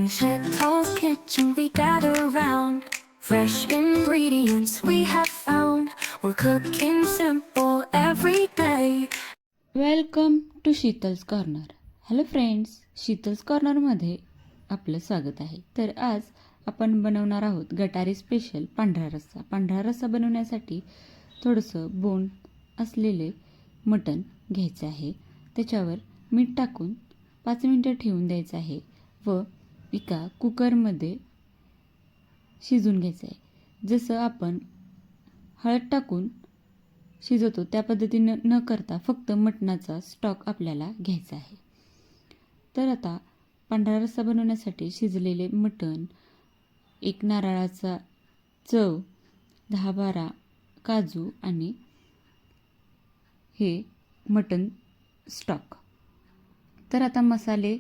Shedhall's kitchen we gather round. Fresh ingredients we have found. We're cooking simple every day. Welcome to Sheetal's corner. Hello friends, Sheetal's कॉर्नरमध्ये आपलं स्वागत आहे. तर आज आपण बनवणार आहोत गटारी स्पेशल पांढरा रस्सा. पांढरा रस्सा बनवण्यासाठी थोडंसं बोन असलेले मटण घ्यायचं आहे. त्याच्यावर मीठ टाकून 5 मिनटं ठेवून द्यायचं आहे व एका कुकरमध्ये शिजून घ्यायचं आहे. जसं आपण हळद टाकून शिजवतो त्या पद्धतीनं न करता फक्त मटणाचा स्टॉक आपल्याला घ्यायचा आहे. तर आता पांढरा रस्सा बनवण्यासाठी शिजलेले मटण, एक नारळाचा चव, 10-12 काजू आणि हे मटण स्टॉक. तर आता मसाले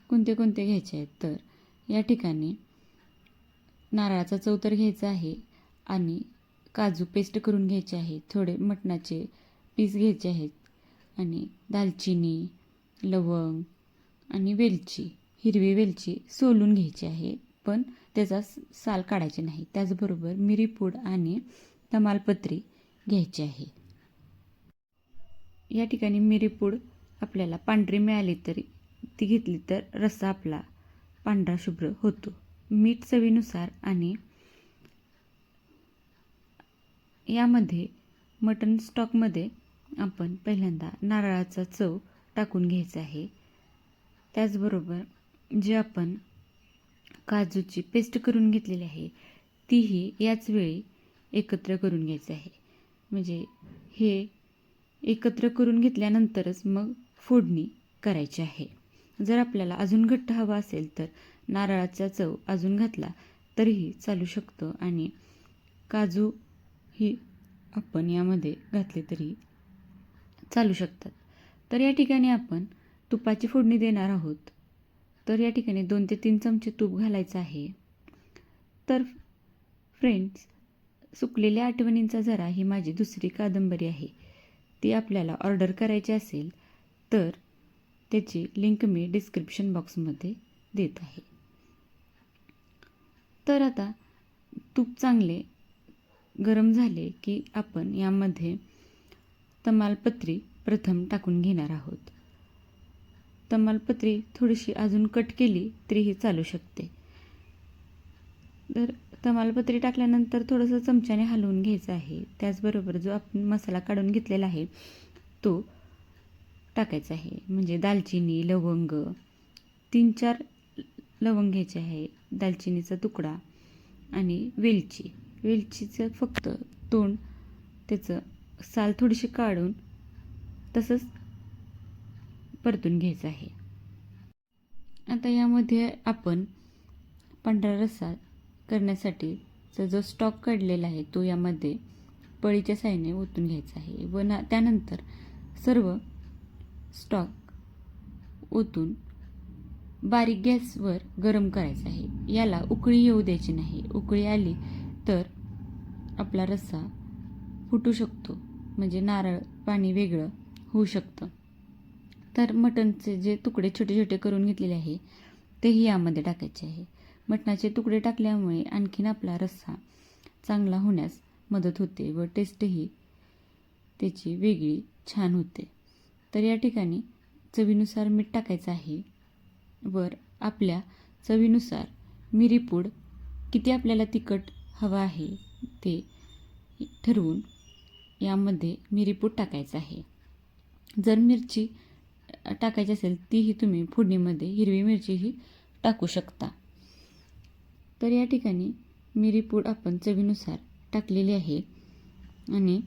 कोणते कोणते घ्यायचे आहेत, तर या ठिकाणी नारळाचा चव तर घ्यायचा आहे आणि काजू पेस्ट करून घ्यायचे आहे. थोडे मटणाचे पीस घ्यायचे आहेत आणि दालचिनी, लवंग आणि वेलची, हिरवी वेलची सोलून घ्यायची आहे, पण त्याचा साल काढायचे नाही. त्याचबरोबर मिरीपूड आणि तमालपत्री घ्यायची आहे. या ठिकाणी मिरीपूड आपल्याला पांढरी मिळाली तरी ती घेतली तर रस्सा आपला पांढरा शुभ्र होतो. मीठ चवीनुसार आणि यामध्ये मटण स्टॉकमध्ये आपण पहिल्यांदा नारळाचा चव टाकून घ्यायचा आहे. त्याचबरोबर जे आपण काजूची पेस्ट करून घेतलेली आहे तीही याच वेळी एकत्र करून घ्यायचं आहे. म्हणजे हे एकत्र करून घेतल्यानंतरच मग फोडणी करायची आहे. जर आपल्याला अजून घट्ट हवा असेल तर नारळाचा चव अजून घातला तरीही चालू शकतो आणि काजू ही आपण यामध्ये घातले तरी चालू शकतात. तर या ठिकाणी आपण तुपाची फोडणी देणार आहोत. तर या ठिकाणी 2 ते 3 चमचे तूप घालायचं आहे. तर फ्रेंड्स, सुकलेल्या आठवणींचा जरा ही माझी दुसरी कादंबरी आहे. ती आपल्याला ऑर्डर करायची असेल तर त्याची लिंक मी डिस्क्रिप्शन बॉक्समध्ये देत आहे. तर आता तूप चांगले गरम झाले की आपण यामध्ये तमालपत्री प्रथम टाकून घेणार आहोत. तमालपत्री थोडीशी अजून कट केली तरीही चालू शकते. तर तमालपत्री टाकल्यानंतर थोडंसं चमच्याने हलवून घ्यायचं आहे. त्याचबरोबर जो आपण मसाला काढून घेतलेला आहे तो टाकायचा आहे. म्हणजे दालचिनी, लवंग, 3-4 लवंग घ्यायचे आहे, दालचिनीचा तुकडा आणि वेलचीचं फक्त तोंड, त्याचं साल थोडीशी काढून तसंच परतून घ्यायचं आहे. आता यामध्ये आपण पांढरा रस्सा करण्यासाठीचा जो स्टॉक काढलेला आहे तो यामध्ये पळीच्या साहाय्याने ओतून घ्यायचा आहे व त्यानंतर सर्व स्टॉक ओतून बारीक गॅसवर गरम करायचं आहे. याला उकळी येऊ द्यायची नाही. उकळी आली तर आपला रस्सा फुटू शकतो, म्हणजे नारळ पाणी वेगळं होऊ शकतं. तर मटणचे जे तुकडे छोटे छोटे करून घेतलेले आहे तेही यामध्ये टाकायचे आहे. मटणाचे तुकडे टाकल्यामुळे आणखीन आपला रस्सा चांगला होण्यास मदत होते व टेस्टही त्याची वेगळी छान होते. तर या ठिकाणी चवीनुसार मीठ टाकायचं आहे. वर आपल्या चवीनुसार मिरीपूड, किती आपल्याला तिखट हवं आहे ते ठरवून यामध्ये मिरीपूड टाकायचं आहे. जर मिरची टाकायची असेल तीही तुम्ही फोडणीमध्ये हिरवी मिरचीही टाकू शकता. तर या ठिकाणी मिरीपूड आपण चवीनुसार टाकलेली आहे आणि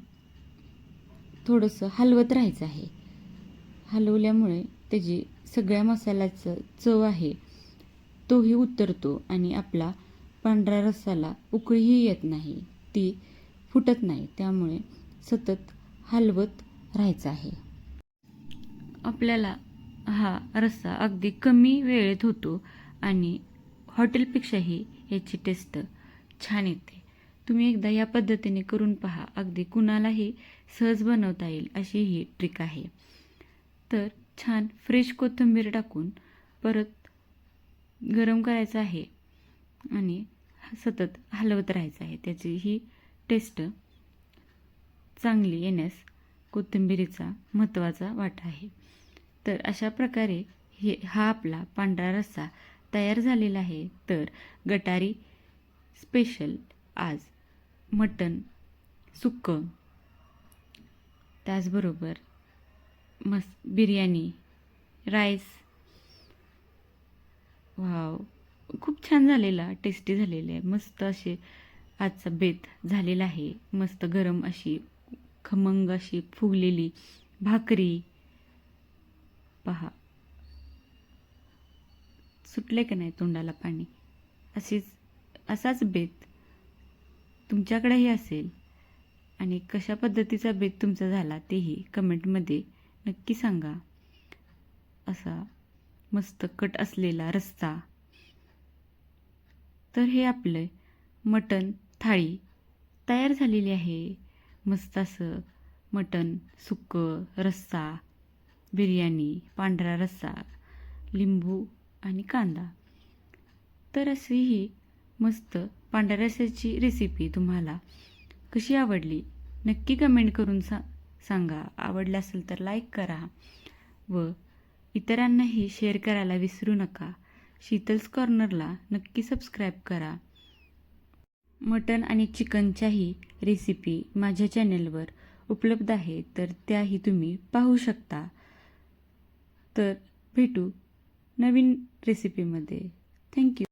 थोडंसं हलवत राहायचं आहे. हलवल्यामुळे त्याची सगळ्या मसाल्याचं चव आहे तोही उतरतो आणि आपला पांढरा रस्साला उकळीही येत नाही, ती फुटत नाही. त्यामुळे सतत हलवत राहायचं आहे. आपल्याला हा रस्सा अगदी कमी वेळेत होतो आणि हॉटेलपेक्षाही याची टेस्ट छान येते. तुम्ही एकदा या पद्धतीने करून पहा. अगदी कुणालाही सहज बनवता येईल अशी ही ट्रिक आहे. तर छान फ्रेश कोथिंबीर टाकून परत गरम करायचं आहे आणि सतत हलवत राहायचं आहे. त्याची ही टेस्ट चांगली येण्यास कोथिंबिरीचा महत्त्वाचा वाटा आहे. तर अशा प्रकारे हा आपला पांढरा रस्सा तयार झालेला आहे. तर गटारी स्पेशल आज मटण सुक्कं, त्याचबरोबर बिर्याणी, राईस, वाव, खूप छान झालेला, टेस्टी झालेला आहे. मस्त असे आजचा बेत झालेला आहे. मस्त गरम अशी खमंग अशी फुगलेली भाकरी पहा, सुटले का नाही तोंडाला पाणी. असाच बेत तुमच्याकडेही असेल आणि कशा पद्धतीचा बेत तुमचा झाला तेही कमेंटमध्ये नक्की सांगा. असा मस्त कट असलेला रस्सा. तर हे आपलं मटण थाळी तयार झालेली आहे. मस्त असं मटण सुक्कं, रस्सा, बिर्याणी, पांढरा रस्सा, लिंबू आणि कांदा. तर अशी ही मस्त पांढऱ्या रस्स्याची रेसिपी तुम्हाला कशी आवडली नक्की कमेंट करून सांगा. आवडलं असेल तर लाईक करा व इतरांनाही शेअर करायला विसरू नका. शीतल्स कॉर्नरला नक्की सबस्क्राईब करा. मटण आणि चिकनच्याही रेसिपी माझ्या चॅनेलवर उपलब्ध आहे, तर त्याही तुम्ही पाहू शकता. तर भेटू नवीन रेसिपीमध्ये. थँक्यू.